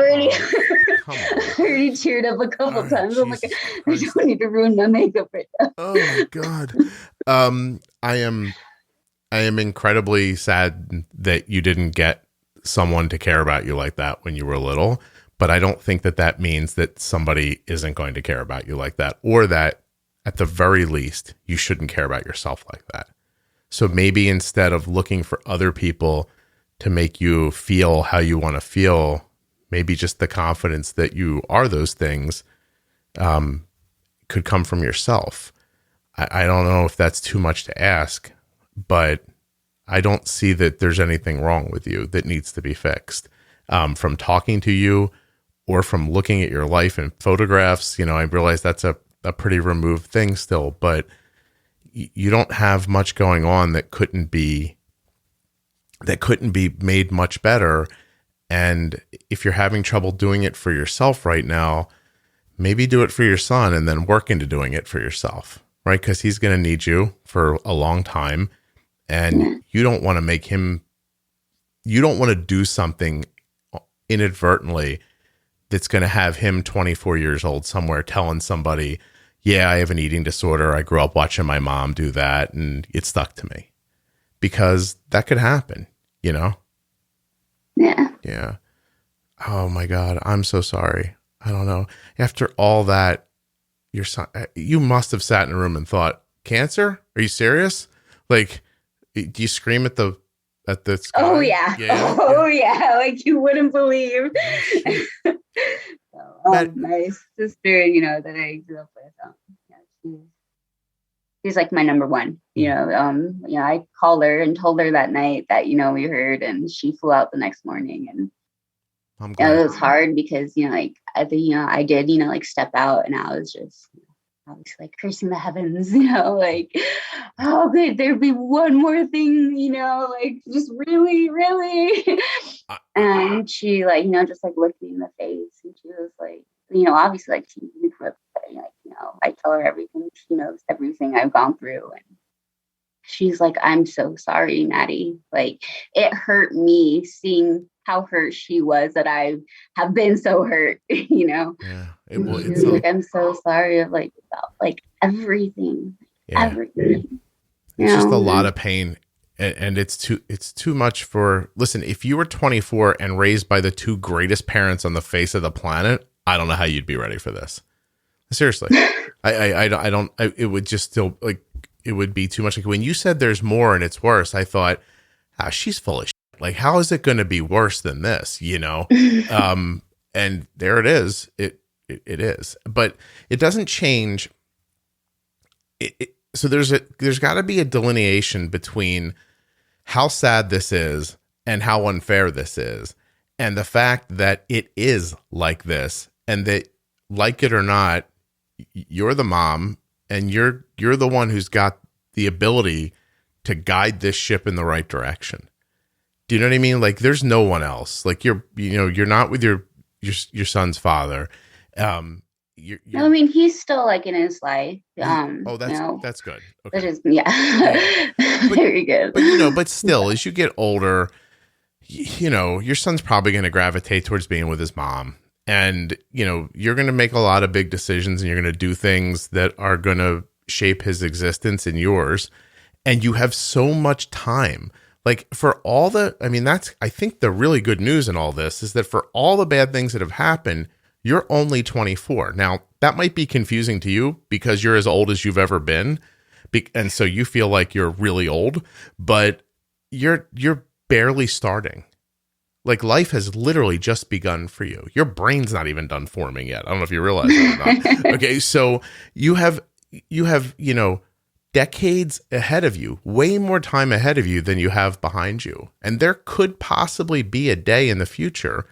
already teared up a couple times. I'm like, I don't need to ruin my makeup right now. Oh my God. I am incredibly sad that you didn't get someone to care about you like that when you were little, but I don't think that means that somebody isn't going to care about you like that, or that at the very least, you shouldn't care about yourself like that. So maybe instead of looking for other people to make you feel how you want to feel, maybe just the confidence that you are those things could come from yourself. I don't know if that's too much to ask, but I don't see that there's anything wrong with you that needs to be fixed. From talking to you or from looking at your life in photographs, I realize that's a pretty removed thing still, but you don't have much going on that couldn't be made much better. And if you're having trouble doing it for yourself right now, maybe do it for your son and then work into doing it for yourself, right? Because he's going to need you for a long time, and you don't want to do something inadvertently that's going to have him 24 years old somewhere telling somebody, yeah, I have an eating disorder. I grew up watching my mom do that, and it stuck to me. Because that could happen, Yeah. Yeah. Oh my God. I'm so sorry. I don't know. After all that, your son, you must have sat in a room and thought, cancer? Are you serious? Like, do you scream at the sky? Oh yeah. Yeah. Like you wouldn't believe. My sister, that I grew up with, she's like my number one. I called her and told her that night that we heard, and she flew out the next morning, and I'm glad. It was hard because I did step out, and I was just I was like cursing the heavens, like, oh, could there be one more thing, just really, really. And she just looked me in the face, and she was like, obviously she grew up, I tell her everything. She knows everything I've gone through, and she's like, I'm so sorry, Maddie. Like, it hurt me seeing how hurt she was that I have been so hurt, Yeah. It's like, I'm so sorry about everything. Yeah. Everything. It's just a lot of pain. And it's too much for, listen, if you were 24 and raised by the two greatest parents on the face of the planet, I don't know how you'd be ready for this. Seriously. It would just still like, it would be too much. Like when you said there's more and it's worse, I thought, she's full of shit. Like, how is it going to be worse than this? You know? And there it is. It is, but it doesn't change. So there's got to be a delineation between how sad this is and how unfair this is, and the fact that it is like this, and that, like it or not, you're the mom, and you're the one who's got the ability to guide this ship in the right direction. Do you know what I mean? Like, there's no one else. Like, you're not with your son's father. No, I mean, he's still like in his life. That's good. Okay. Which is, very good. But still, as you get older, your son's probably going to gravitate towards being with his mom, and you're going to make a lot of big decisions, and you're going to do things that are going to shape his existence and yours, and you have so much time. Like, for all that's, I think, the really good news in all this is that for all the bad things that have happened, you're only 24. Now, that might be confusing to you because you're as old as you've ever been. And so you feel like you're really old, but you're barely starting. Like, life has literally just begun for you. Your brain's not even done forming yet. I don't know if you realize that or not. Okay. So you have, decades ahead of you, way more time ahead of you than you have behind you. And there could possibly be a day in the future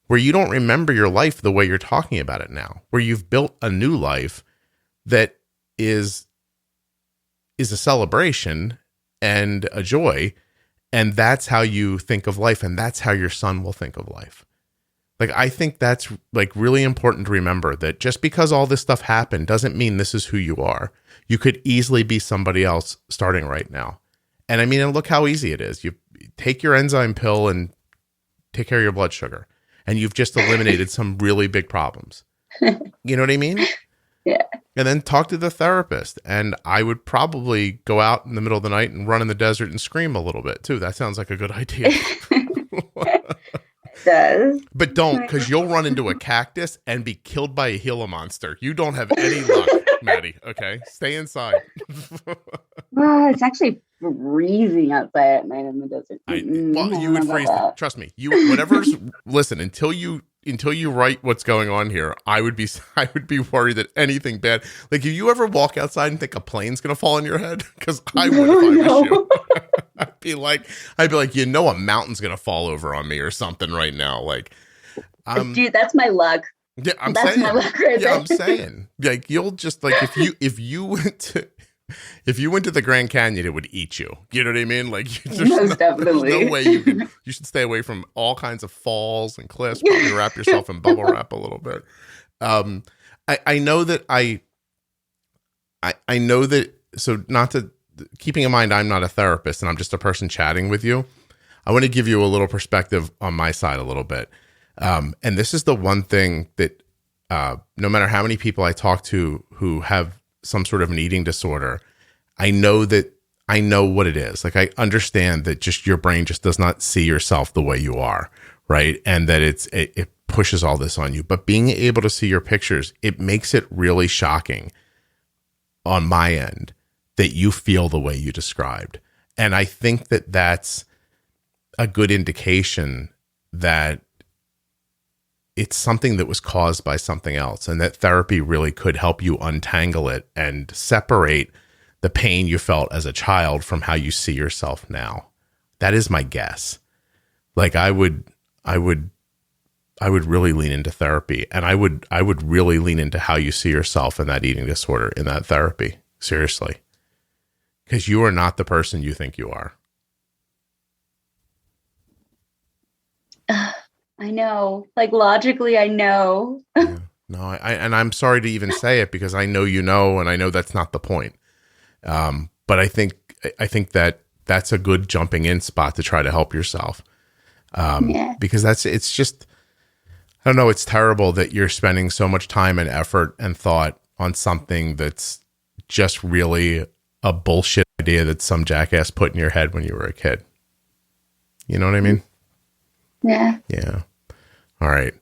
where you don't remember your life the way you're talking about it now, where you've built a new life that is a celebration and a joy. And that's how you think of life. And that's how your son will think of life. Like, I think that's like really important to remember, that just because all this stuff happened doesn't mean this is who you are. You could easily be somebody else starting right now. And I mean, and look how easy it is. You take your enzyme pill and take care of your blood sugar, and you've just eliminated some really big problems. You know what I mean? Yeah. And then talk to the therapist. And I would probably go out in the middle of the night and run in the desert and scream a little bit too. That sounds like a good idea. Does. But don't, because you'll run into a cactus and be killed by a Gila monster. You don't have any luck, Maddie. Okay, stay inside. It's actually freezing outside at night in the desert. You would freeze. Trust me. Listen, until you write what's going on here, I would be worried that anything bad. Like, if you ever walk outside and think a plane's gonna fall on your head, because I would if I was you. I'd be like, a mountain's gonna fall over on me or something right now. Like, dude, that's my luck. Yeah, that's my luck right there. I'm saying, like, you'll just like if you went to the Grand Canyon, it would eat you. You know what I mean? Like, definitely. There's no way you should stay away from all kinds of falls and cliffs. Probably wrap yourself in bubble wrap a little bit. I know that I know that. So, not to keeping in mind, I'm not a therapist and I'm just a person chatting with you. I want to give you a little perspective on my side a little bit. And this is the one thing that no matter how many people I talk to who have some sort of an eating disorder, I know what it is. Like, I understand that just your brain just does not see yourself the way you are, right? And that it pushes all this on you. But being able to see your pictures, it makes it really shocking on my end that you feel the way you described. And I think that that's a good indication that it's something that was caused by something else, and that therapy really could help you untangle it and separate the pain you felt as a child from how you see yourself now. That is my guess. Like, I would really lean into therapy, and I would really lean into how you see yourself in that eating disorder in that therapy. Seriously. Because you are not the person you think you are. I know. Like, logically, I know. Yeah. No, and I'm sorry to even say it, because I know you know, and I know that's not the point. But I think that that's a good jumping in spot to try to help yourself. Because it's just, I don't know, it's terrible that you're spending so much time and effort and thought on something that's just really a bullshit idea that some jackass put in your head when you were a kid. You know what I mean? Yeah. Yeah. All right.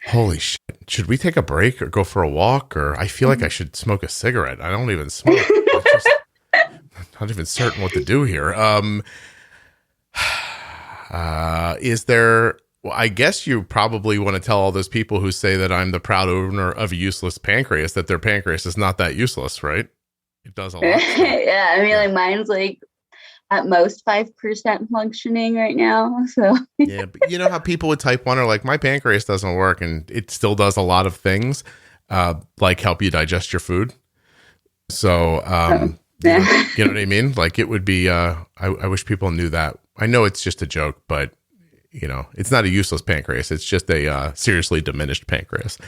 Holy shit. Should we take a break or go for a walk? Or I feel like I should smoke a cigarette. I don't even smoke. I'm not even certain what to do here. Is there, well, I guess you probably want to tell all those people who say that I'm the proud owner of a useless pancreas that their pancreas is not that useless, right? It does a lot. Yeah, I mean, like mine's like at most 5% functioning right now. So yeah, but you know how people with type 1 are like, my pancreas doesn't work, and it still does a lot of things, like help you digest your food. So, you know what I mean? Like it would be, I wish people knew that. I know it's just a joke, but you know, it's not a useless pancreas. It's just a seriously diminished pancreas.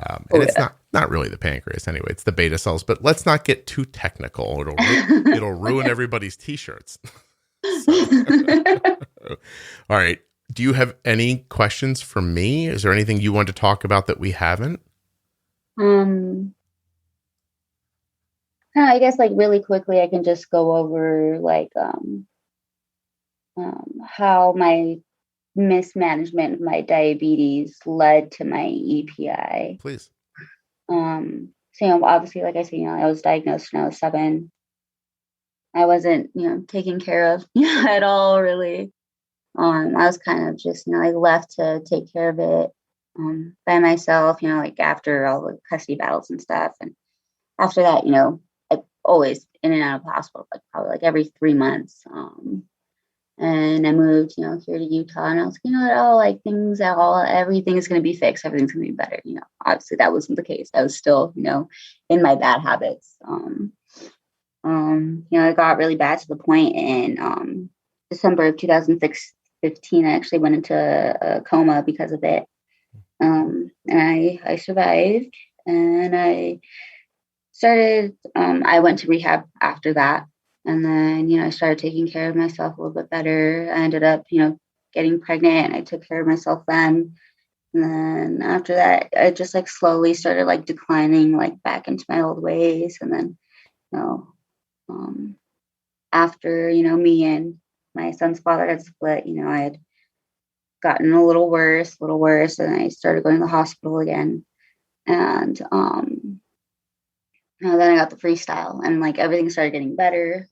And it's not really the pancreas anyway. It's the beta cells, but let's not get too technical. It'll ruin everybody's t-shirts. All right. Do you have any questions for me? Is there anything you want to talk about that we haven't? I guess like really quickly, I can just go over like how my mismanagement of my diabetes led to my EPI. Please. So, obviously, like I said, I was diagnosed when I was 7. I wasn't, taken care of at all, really. I was kind of just, like left to take care of it by myself, like after all the custody battles and stuff. And after that, I always in and out of the hospital, like probably like every 3 months. And I moved, here to Utah, and I was like, everything is going to be fixed. Everything's going to be better. Obviously that wasn't the case. I was still, in my bad habits. It got really bad to the point in December of 2015, I actually went into a coma because of it. And I survived, and I started, I went to rehab after that. And then, I started taking care of myself a little bit better. I ended up, getting pregnant, and I took care of myself then. And then after that, I just like slowly started like declining, like back into my old ways. And then, after, me and my son's father had split, I had gotten a little worse, and I started going to the hospital again. And, then I got the freestyle, and like everything started getting better.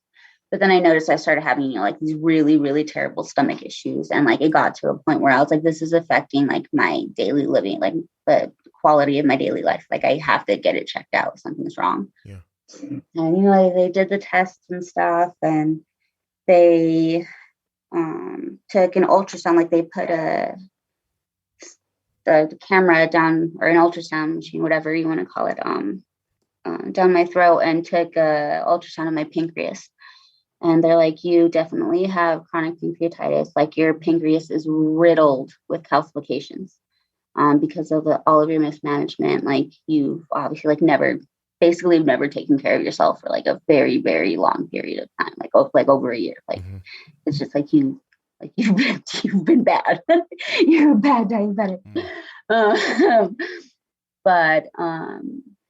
But then I noticed I started having, like these really, really terrible stomach issues. And like, it got to a point where I was like, this is affecting like my daily living, like the quality of my daily life. Like I have to get it checked out if something's wrong. Yeah. And, they did the tests and stuff, and they took an ultrasound, like they put the camera down, or an ultrasound machine, whatever you want to call it, down my throat, and took a ultrasound of my pancreas. And they're like, you definitely have chronic pancreatitis. Like your pancreas is riddled with calcifications because of all of your mismanagement. Like you've obviously never taken care of yourself for like a very, very long period of time, like over a year. Like It's just like you've been bad. You're a bad diabetic.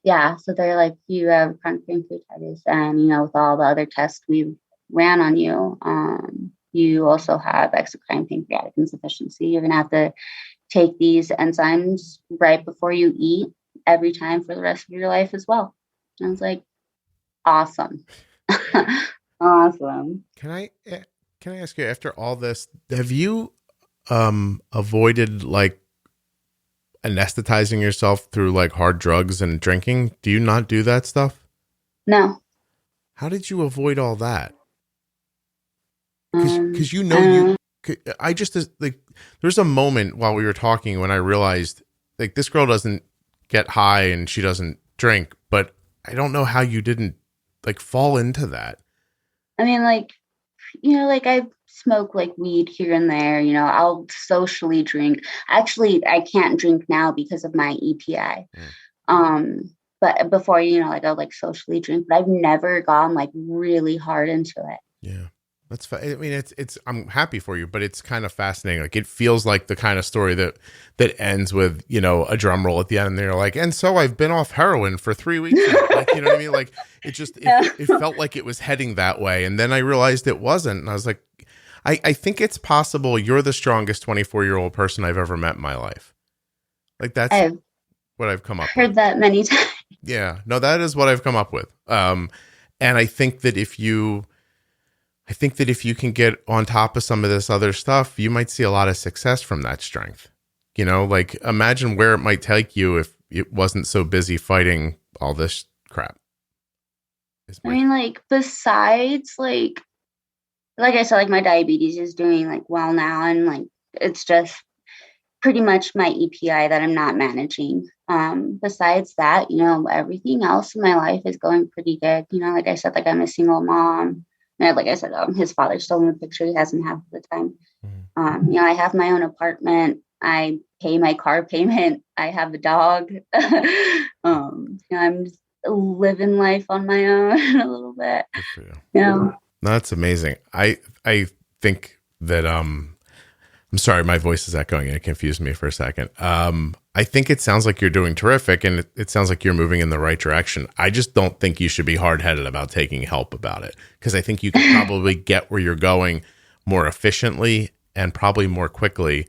Yeah, so they're like, you have chronic pancreatitis, and with all the other tests we ran on you, you also have exocrine pancreatic insufficiency. You're gonna have to take these enzymes right before you eat every time for the rest of your life as well. And I was like, awesome. Awesome. Can I ask you, after all this, have you avoided like anesthetizing yourself through like hard drugs and drinking? Do you not do that stuff? No. How did you avoid all that? Because I just like, there's a moment while we were talking when I realized like this girl doesn't get high and she doesn't drink, but I don't know how you didn't like fall into that. I mean, like, I smoke like weed here and there, I'll socially drink. Actually, I can't drink now because of my EPI. But before, I'll like socially drink, but I've never gone like really hard into it. Yeah. That's I mean, it's I'm happy for you, but it's kind of fascinating. Like it feels like the kind of story that ends with, a drum roll at the end, and they're like, and so I've been off heroin for 3 weeks now. Like, you know what I mean? Like it felt like it was heading that way. And then I realized it wasn't. And I was like, I think it's possible you're the strongest 24-year-old person I've ever met in my life. Like that's I've what I've come up heard with. that many times. Yeah, no, that is what I've come up with. And I think that if you can get on top of some of this other stuff, you might see a lot of success from that strength. You know, like imagine where it might take you if it wasn't so busy fighting all this crap. I mean, like, besides, like I said, like, my diabetes is doing, like, well now, and, like, it's just pretty much my EPI that I'm not managing. Besides that, you know, everything else in my life is going pretty good. You know, like I said, like, I'm a single mom. And like I said, his father's still in the picture. He hasn't half of the time. You know, I have my own apartment. I pay my car payment. I have a dog. You know, I'm just living life on my own a little bit. Good for you. You know? That's amazing. I think that I'm sorry, my voice is echoing. It confused me for a second. I think it sounds like you're doing terrific, and it sounds like you're moving in the right direction. I just don't think you should be hard-headed about taking help about it, because I think you can probably get where you're going more efficiently and probably more quickly.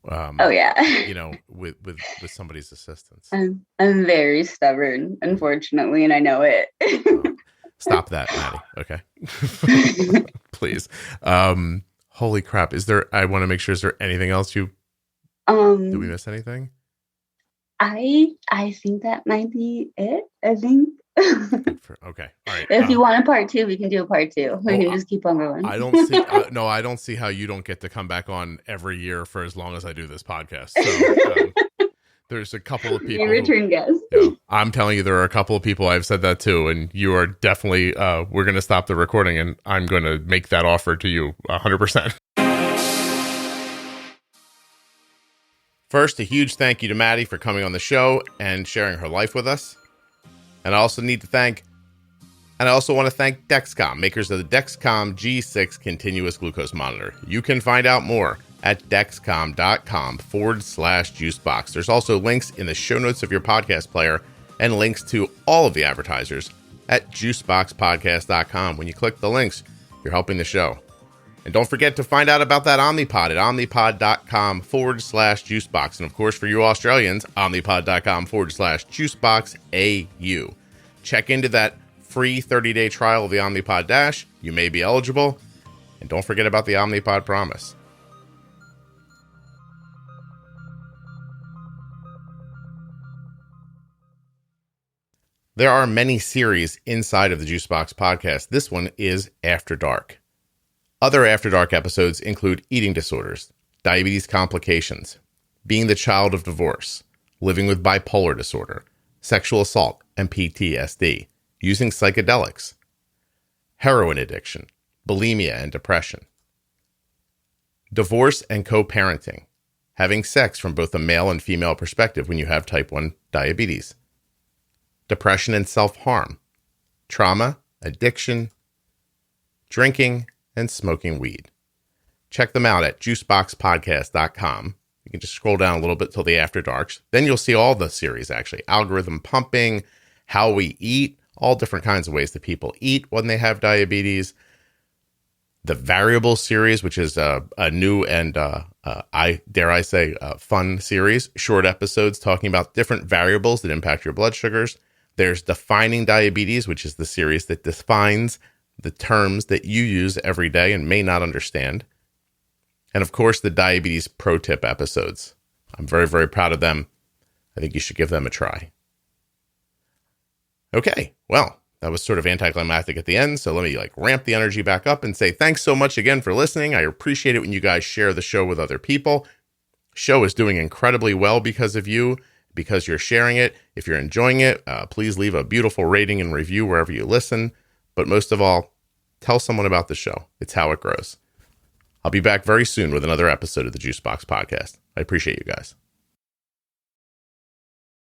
Oh yeah. You know, with somebody's assistance. I'm very stubborn, unfortunately, and I know it. Stop that, Madi. Okay. Please. Holy crap. I want to make sure, is there anything else did we miss anything? I think that might be it. I think. Okay. All right. If you want a part 2, we can do a part 2. We can just keep on going. I don't see. I don't see how you don't get to come back on every year for as long as I do this podcast. So there's a couple of people. Return guest. I'm telling you, there are a couple of people I've said that to, and you are definitely. We're going to stop the recording, and I'm going to make that offer to you 100%. First, a huge thank you to Madi for coming on the show and sharing her life with us. And I also want to thank Dexcom, makers of the Dexcom G6 continuous glucose monitor. You can find out more at dexcom.com/juicebox. There's also links in the show notes of your podcast player and links to all of the advertisers at juiceboxpodcast.com. When you click the links, you're helping the show. And don't forget to find out about that Omnipod at omnipod.com/juicebox. And of course, for you Australians, omnipod.com/juiceboxau. Check into that free 30-day trial of the Omnipod Dash. You may be eligible. And don't forget about the Omnipod Promise. There are many series inside of the Juicebox podcast. This one is After Dark. Other After Dark episodes include eating disorders, diabetes complications, being the child of divorce, living with bipolar disorder, sexual assault and PTSD, using psychedelics, heroin addiction, bulimia and depression, divorce and co-parenting, having sex from both a male and female perspective when you have type 1 diabetes, depression and self-harm, trauma, addiction, drinking, and smoking weed. Check them out at juiceboxpodcast.com. You can just scroll down a little bit till the After Darks. Then you'll see all the series, actually. Algorithm pumping, how we eat, all different kinds of ways that people eat when they have diabetes. The Variable series, which is a new and, fun series. Short episodes talking about different variables that impact your blood sugars. There's Defining Diabetes, which is the series that defines the terms that you use every day and may not understand. And of course, the Diabetes Pro Tip episodes. I'm very, very proud of them. I think you should give them a try. Okay, well, that was sort of anticlimactic at the end, so let me ramp the energy back up and say thanks so much again for listening. I appreciate it when you guys share the show with other people. Show is doing incredibly well because of you, because you're sharing it. If you're enjoying it, please leave a beautiful rating and review wherever you listen. But most of all, tell someone about the show. It's how it grows. I'll be back very soon with another episode of the Juicebox Podcast. I appreciate you guys.